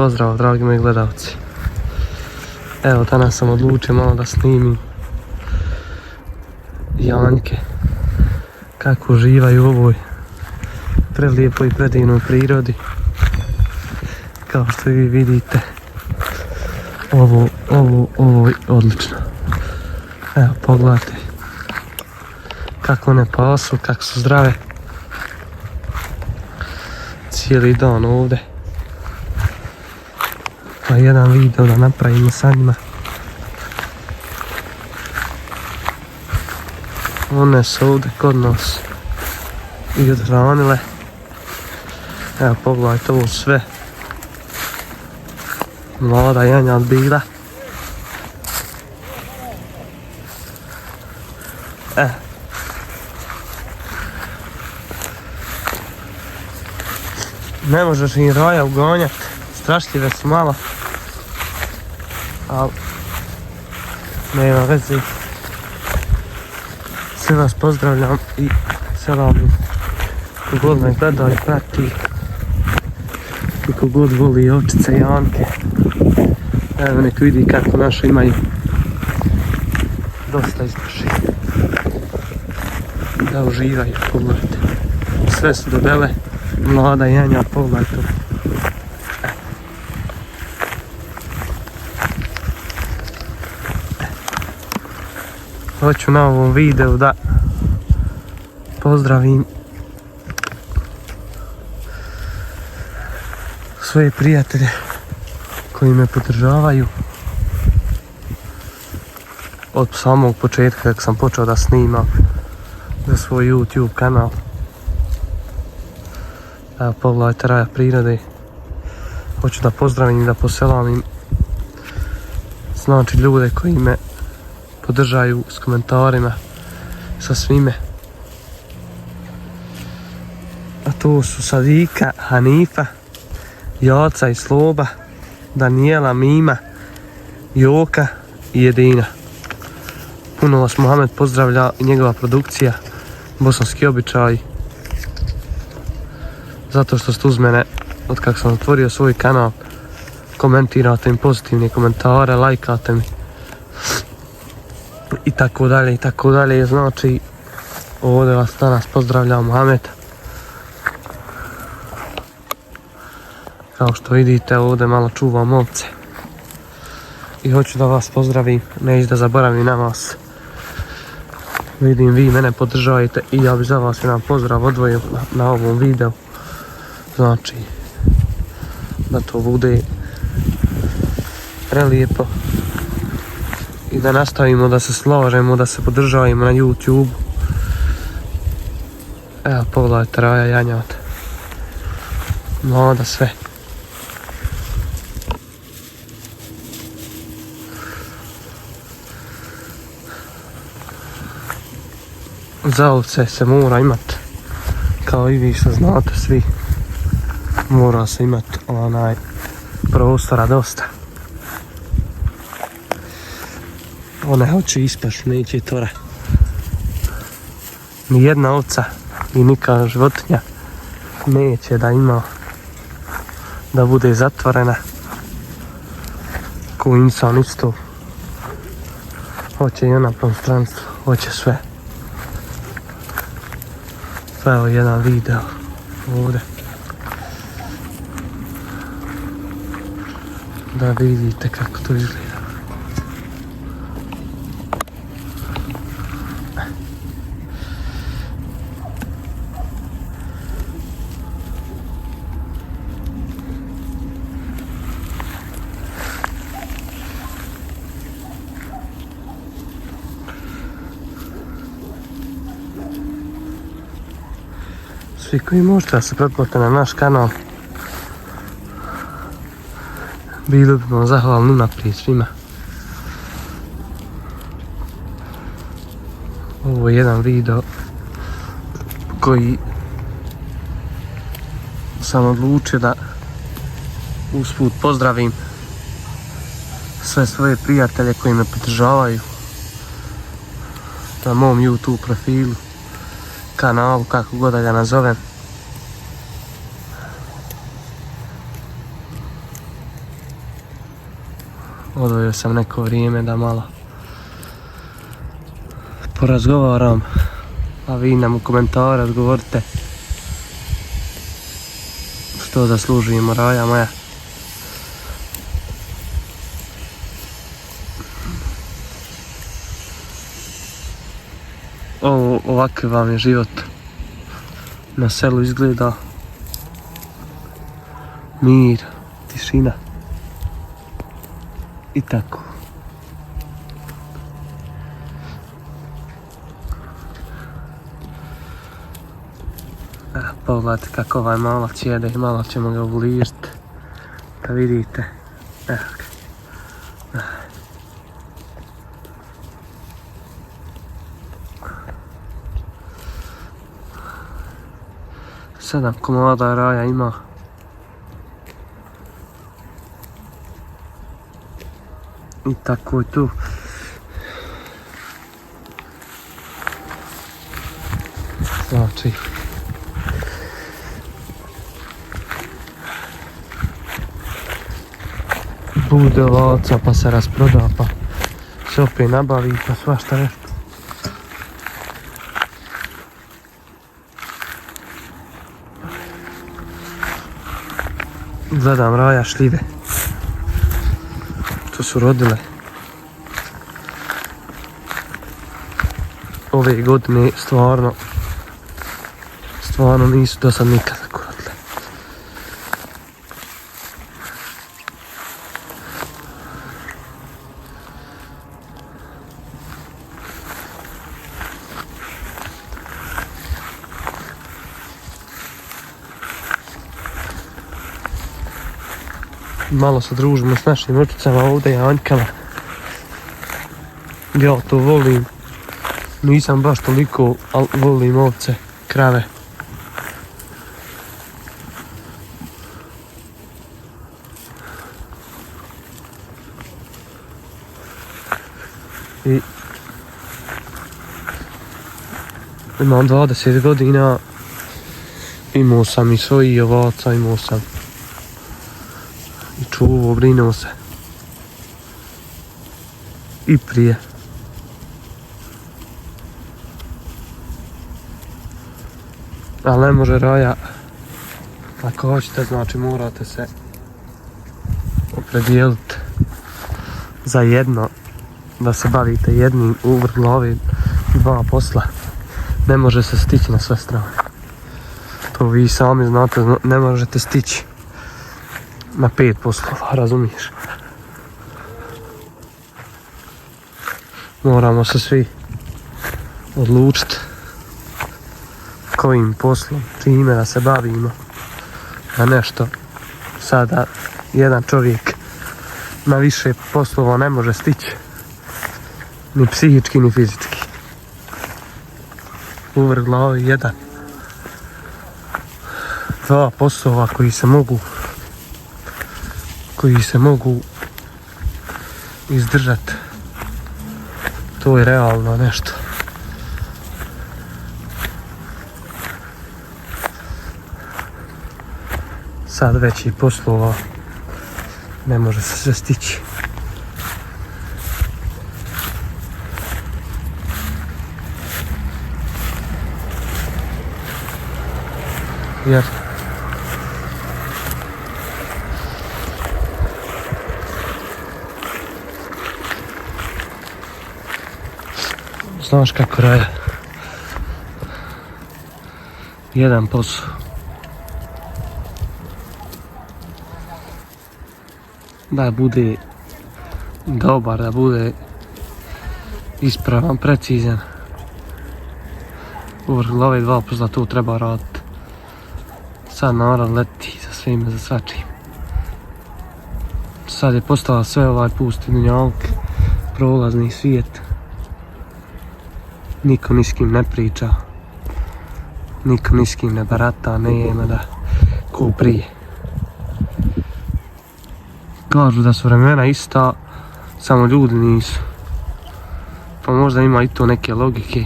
pozdrav, dragi moji gledalci. Evo, danas sam odlučio malo da snimim Janjke kako uživaju u ovoj prelijepoj i predivnoj prirodi. Kao što vi vidite, ovo je odlično. Evo, pogledajte kako one pasu, kako su zdrave. Cijeli dan ovdje. Pa jedan video da napravimo sa njima. One su ovdje kod nas i odhranile. Evo, pogledajte ovo sve. Mlada janjad bila. Ne možeš im raja ugonjati, strašljive su malo, ali nema veze. Sve vas pozdravljam i selam kogod me gleda i prati i kogod voli ovčice i Janke. Evo, nek vidi kako naše imaju dosta izražaja. Da uživaju, pogledajte. Sve su debele. Mlada janja, pogledajte. Hoću na ovom videu da pozdravim svoje prijatelje koji me podržavaju od samog početka kako sam počeo da snimam za svoj YouTube kanal. Evo, pogledajte raja prirode. Hoću da pozdravim i da poselamim znači ljude koji me podržaju s komentarima, sa svime. A to su Sadika, Hanifa, Jaca i Sloba, Danijela, Mima, Joka i Jedina. Puno vas Mohamed pozdravlja i njegova produkcija Bosanski običaj. Zato što ste uz mene, od kako sam otvorio svoj kanal, komentirate mi pozitivne komentare, lajkate mi i tako dalje i tako dalje. Znači, ovdje vas danas pozdravlja Mohamed. Kao što vidite, ovdje malo čuvam ovce i hoću da vas pozdravim, neću da zaboravim na vas. Vidim, vi mene podržavate i ja bi za vas jedan pozdrav odvojio na ovom videu. Znači, da to bude prelijepo i da nastavimo da se slažemo, da se podržavamo na YouTube. Evo, pogledajte raja janjad. Mlada sve. Za ovce se mora imat, kao i vi što znate svi, mora se imat onaj prostora dosta. One hoće ispać, neće tora. Nijedna ovca i nikakva životinja neće da ima, da bude zatvorena. Ko insan isto. Hoće i ona prostranstvo, hoće sve. Evo jedan video ovdje da vidite kako to izgleda. Svi koji možete da se pretplate na naš kanal, bili bi vam zahvalni naprijed svima. Ovo je jedan video koji sam odlučio da usput pozdravim sve svoje prijatelje koji me podržavaju na mom YouTube profilu, kanalu, kako god da ga nazovem. odvojio sam neko vrijeme da malo porazgovaram, a vi nam u komentare odgovorite što zaslužujemo, raja moja. Ovakav vam je život na selu, izgleda mir, tišina i tako. Pogledajte kako ovaj malac jede i malo ćemo ga ubližiti da vidite. Evo ga. 7 komada raja ima. I tako je tu. Znači, bude ovaca pa se rasproda, pa se opet nabavi, pa svašta nešto. Gledam raja šljive. To su rodile. Ove godine stvarno nisu do sad nikad tako rodile. Malo se družimo s našim očicama ovdje, Janjkama. Ja to volim. Nisam baš toliko, ali volim ovce, krave. I imam 20 godina, imao sam i svojih ovaca, imao sam i čuvao, brinuo se. I prije. Ali ne može raja, ako hoćete, znači morate se opredijeliti za jedno, da se bavite jednim u vrh glave, 2 posla. Ne može se stići na sve strane. To vi sami znate, ne možete stići na 5 poslova, razumiješ? Moramo se svi odlučiti kojim poslom, čime da se bavimo. A nešto sada jedan čovjek na više poslova ne može stići. Ni psihički, ni fizički. U vrh glave jedan. 2 poslova koji se mogu izdržati. To je realno nešto. Sad većih poslova ne može se sve stići. Jer znaš kako raja. Jedan posao. Da bude dobar, da bude ispravan, precizan. U vrh glave 2 posla tu treba raditi. Sad narod leti za svime, za svačim. Sad je postala sve ovaj pusti dunjalk, prolazni svijet. Niko ni s kim ne priča. Niko ni s kim ne barata, nema da ko prije. Kažu da su vremena ista, samo ljudi nisu. Pa možda ima i to neke logike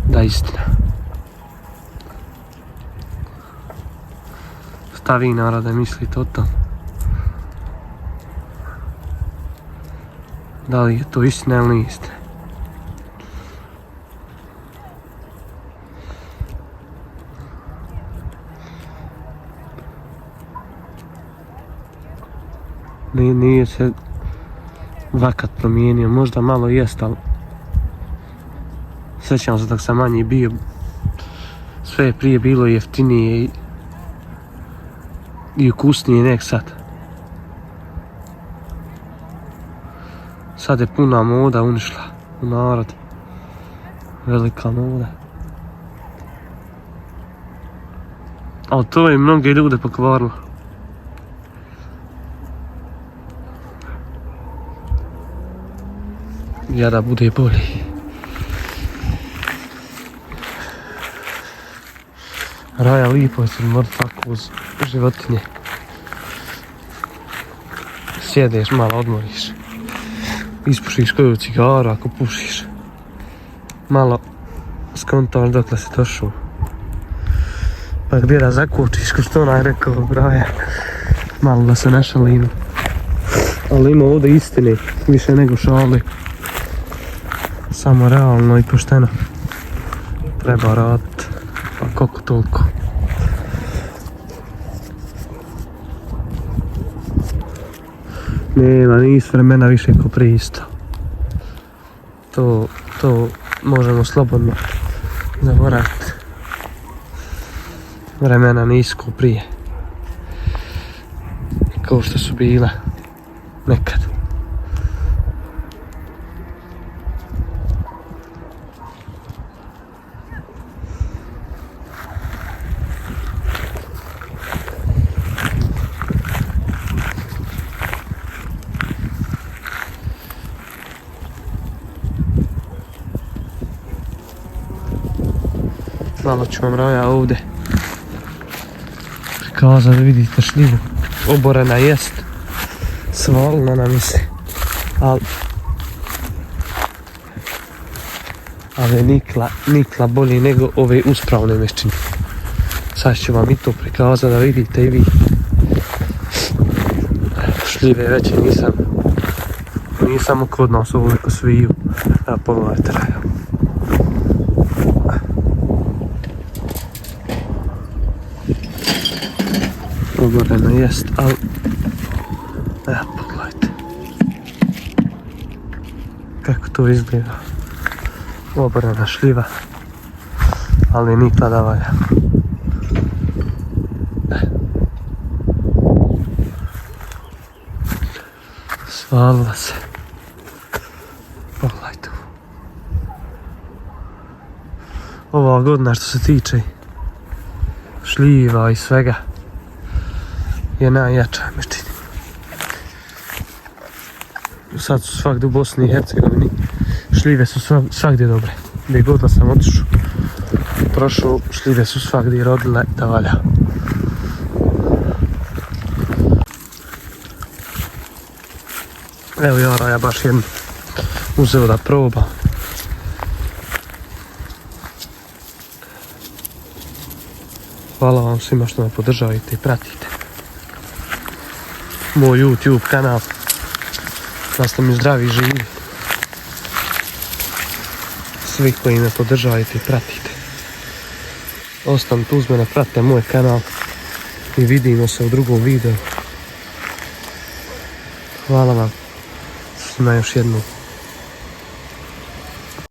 da je istina. Šta vi narode mislite o tom? Da li je to istina ili nije istina. Nije se vakat promijenio, možda malo jest, ali sjećam se dok sam manji bio, sve je prije bilo jeftinije i ukusnije nek sad. Sad je puna moda unišla u narod, velika moda. Ali to je mnoge ljude pokvarilo. Ja da bude bolji. Raja lipo je se mora tako uz životinje. Sjedeš malo, odmoriš. Ispušiš koju cigaru ako pušiš. Malo skontaš dokle si došao. Pa gdje da zakočiš, ko što onaj rekao Raja. Malo da se ne šalimo. Ali ima ovdje istine, više nego šali. Samo realno i pošteno treba raditi, pa koliko toliko. Nema, nisu vremena više ko prije isto. To možemo slobodno zaboraviti. Vremena nisu ko prije. Kao što su bila nekad. Malo ću vam Raja ovdje prikazati da vidite šljivu. Oborena jest, svalila nam se, ali nikla bolje nego ove uspravne meščine. Sad ću vam i to prikazati da vidite i vi. Šljive veće nisam kod nas ovoliko sviju. Evo pogledajte Raja. Oborena jest, ali evo pogledajte kako to izgleda. Oborena šljiva, ali nikla da valja. Svalila se. Pogledajte. Ova godina što se tiče šljiva i svega je najjača meščina. Sad su svakdje u Bosni i Hercegovini. Šljive su svakdje dobre. Gdje god da sam otišao, prošao, šljive su svakdje rodile da valja. Evo ja Raja baš jednu uzeo da proba. Hvala vam svima što me podržavate i pratite moj YouTube kanal, da ste mi zdravi i živi. Svi koji me podržavate i pratite, ostanite uz mene, pratite moj kanal i vidimo se u drugom videu. Hvala vam svima još jednom.